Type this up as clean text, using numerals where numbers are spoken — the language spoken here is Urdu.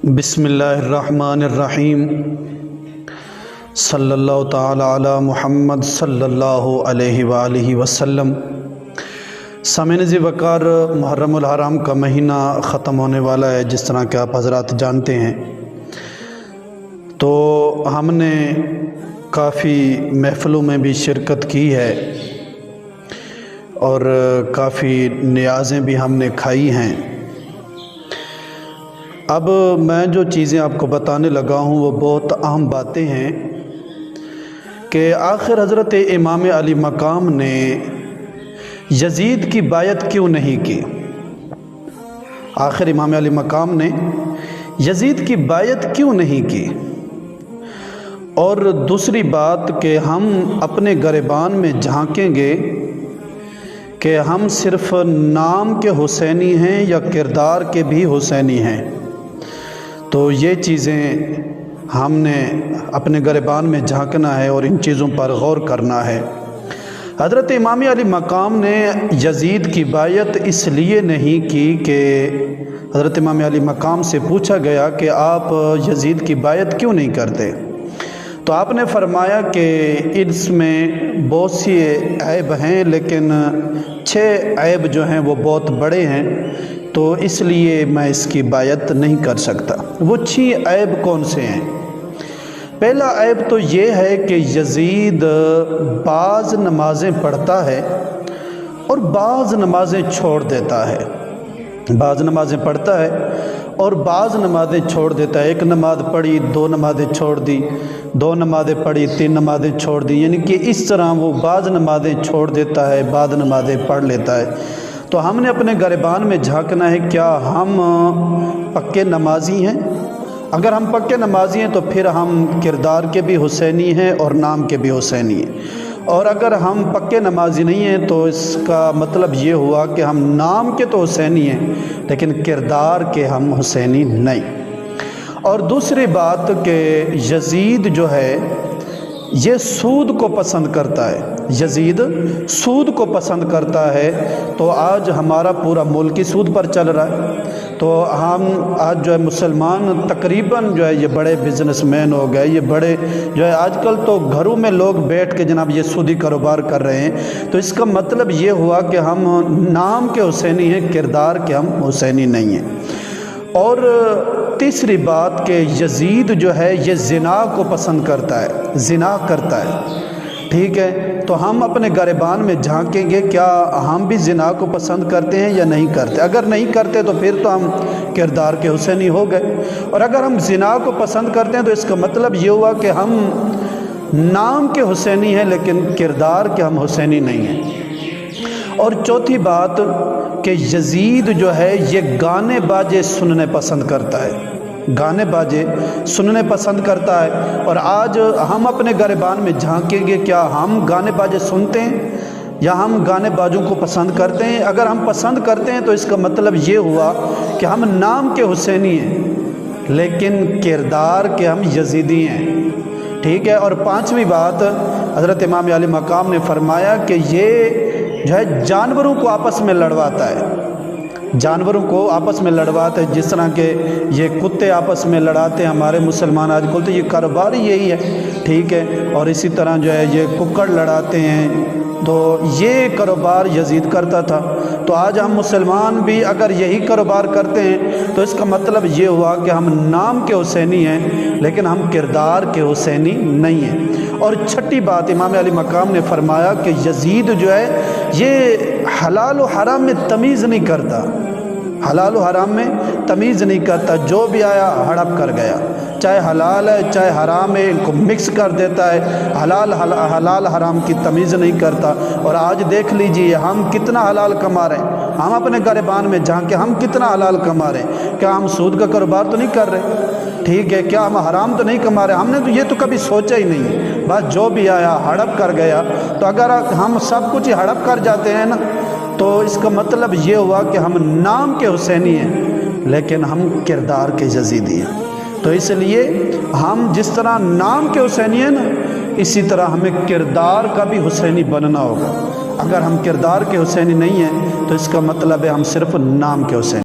بسم اللہ الرحمن الرحیم صلی اللہ تعالی علی محمد صلی اللہ علیہ وآلہ وسلم۔ سامعین وقار، محرم الحرام کا مہینہ ختم ہونے والا ہے، جس طرح کہ آپ حضرات جانتے ہیں۔ تو ہم نے کافی محفلوں میں بھی شرکت کی ہے اور کافی نیازیں بھی ہم نے کھائی ہیں۔ اب میں جو چیزیں آپ کو بتانے لگا ہوں وہ بہت اہم باتیں ہیں کہ آخر حضرت امام علی مقام نے یزید کی بیعت کیوں نہیں کی۔ آخر امام علی مقام نے یزید کی بیعت کیوں نہیں کی۔ اور دوسری بات کہ ہم اپنے گریبان میں جھانکیں گے کہ ہم صرف نام کے حسینی ہیں یا کردار کے بھی حسینی ہیں، تو یہ چیزیں ہم نے اپنے گریبان میں جھانکنا ہے اور ان چیزوں پر غور کرنا ہے۔ حضرت امام علی مقام نے یزید کی بیعت اس لیے نہیں کی کہ حضرت امام علی مقام سے پوچھا گیا کہ آپ یزید کی بیعت کیوں نہیں کرتے، تو آپ نے فرمایا کہ اس میں بہت سی عیب ہیں، لیکن 6 عیب جو ہیں وہ بہت بڑے ہیں، تو اس لیے میں اس کی بیعت نہیں کر سکتا۔ وہ 6 عیب کون سے ہیں؟ پہلا عیب تو یہ ہے کہ یزید بعض نمازیں پڑھتا ہے اور بعض نمازیں چھوڑ دیتا ہے۔ بعض نمازیں پڑھتا ہے اور بعض نمازیں چھوڑ دیتا ہے۔ ایک نماز پڑھی، 2 نمازیں چھوڑ دی، 2 نمازیں پڑھی، 3 نمازیں چھوڑ دی، یعنی کہ اس طرح وہ بعض نمازیں چھوڑ دیتا ہے، بعض نمازیں پڑھ لیتا ہے۔ تو ہم نے اپنے گریبان میں جھانکنا ہے، کیا ہم پکے نمازی ہیں؟ اگر ہم پکے نمازی ہیں تو پھر ہم کردار کے بھی حسینی ہیں اور نام کے بھی حسینی ہیں، اور اگر ہم پکے نمازی نہیں ہیں تو اس کا مطلب یہ ہوا کہ ہم نام کے تو حسینی ہیں لیکن کردار کے ہم حسینی نہیں۔ اور دوسری بات کہ یزید جو ہے یہ سود کو پسند کرتا ہے، یزید سود کو پسند کرتا ہے۔ تو آج ہمارا پورا ملک ہی سود پر چل رہا ہے، تو ہم آج جو ہے مسلمان تقریباً جو ہے یہ بڑے بزنس مین ہو گئے، یہ بڑے جو ہے آج کل تو گھروں میں لوگ بیٹھ کے جناب یہ سودی کاروبار کر رہے ہیں۔ تو اس کا مطلب یہ ہوا کہ ہم نام کے حسینی ہیں، کردار کے ہم حسینی نہیں ہیں۔ اور تیسری بات کہ یزید جو ہے یہ زنا کو پسند کرتا ہے، زنا کرتا ہے، ٹھیک ہے۔ تو ہم اپنے گریبان میں جھانکیں گے، کیا ہم بھی زنا کو پسند کرتے ہیں یا نہیں کرتے؟ اگر نہیں کرتے تو پھر تو ہم کردار کے حسینی ہو گئے، اور اگر ہم زنا کو پسند کرتے ہیں تو اس کا مطلب یہ ہوا کہ ہم نام کے حسینی ہیں لیکن کردار کے ہم حسینی نہیں ہیں۔ اور چوتھی بات کہ یزید جو ہے یہ گانے باجے سننے پسند کرتا ہے، گانے باجے سننے پسند کرتا ہے۔ اور آج ہم اپنے گریبان میں جھانکیں گے، کیا ہم گانے باجے سنتے ہیں یا ہم گانے باجوں کو پسند کرتے ہیں؟ اگر ہم پسند کرتے ہیں تو اس کا مطلب یہ ہوا کہ ہم نام کے حسینی ہیں لیکن کردار کے ہم یزیدی ہیں، ٹھیک ہے۔ اور 5ویں بات حضرت امام علی مقام نے فرمایا کہ یہ جو ہے جانوروں کو آپس میں لڑواتا ہے، جانوروں کو آپس میں لڑواتے ہیں، جس طرح کہ یہ کتے آپس میں لڑاتے ہیں ہمارے مسلمان آج کل، تو یہ کاروبار ہی یہی ہے، ٹھیک ہے۔ اور اسی طرح جو ہے یہ ککڑ لڑاتے ہیں، تو یہ کاروبار یزید کرتا تھا۔ تو آج ہم مسلمان بھی اگر یہی کاروبار کرتے ہیں تو اس کا مطلب یہ ہوا کہ ہم نام کے حسینی ہیں لیکن ہم کردار کے حسینی نہیں ہیں۔ اور 6ٹھی بات امام علی مقام نے فرمایا کہ یزید جو ہے یہ حلال و حرام میں تمیز نہیں کرتا، حلال و حرام میں تمیز نہیں کرتا، جو بھی آیا ہڑپ کر گیا، چاہے حلال ہے چاہے حرام ہے، ان کو مکس کر دیتا ہے، حلال حرام کی تمیز نہیں کرتا۔ اور آج دیکھ لیجئے ہم کتنا حلال کما رہے ہیں، ہم اپنے گریبان میں جھانکے ہم کتنا حلال کما رہے ہیں۔ کیا ہم سود کا کاروبار تو نہیں کر رہے، ٹھیک ہے؟ کیا ہم حرام تو نہیں کما رہے؟ ہم نے تو یہ تو کبھی سوچا ہی نہیں، بس جو بھی آیا ہڑپ کر گیا۔ تو اگر ہم سب کچھ ہی ہڑپ کر جاتے ہیں نا، تو اس کا مطلب یہ ہوا کہ ہم نام کے حسینی ہیں لیکن ہم کردار کے یزیدی ہیں۔ تو اس لیے ہم جس طرح نام کے حسینی ہیں نا، اسی طرح ہمیں کردار کا بھی حسینی بننا ہوگا۔ اگر ہم کردار کے حسینی نہیں ہیں تو اس کا مطلب ہے ہم صرف نام کے حسینی۔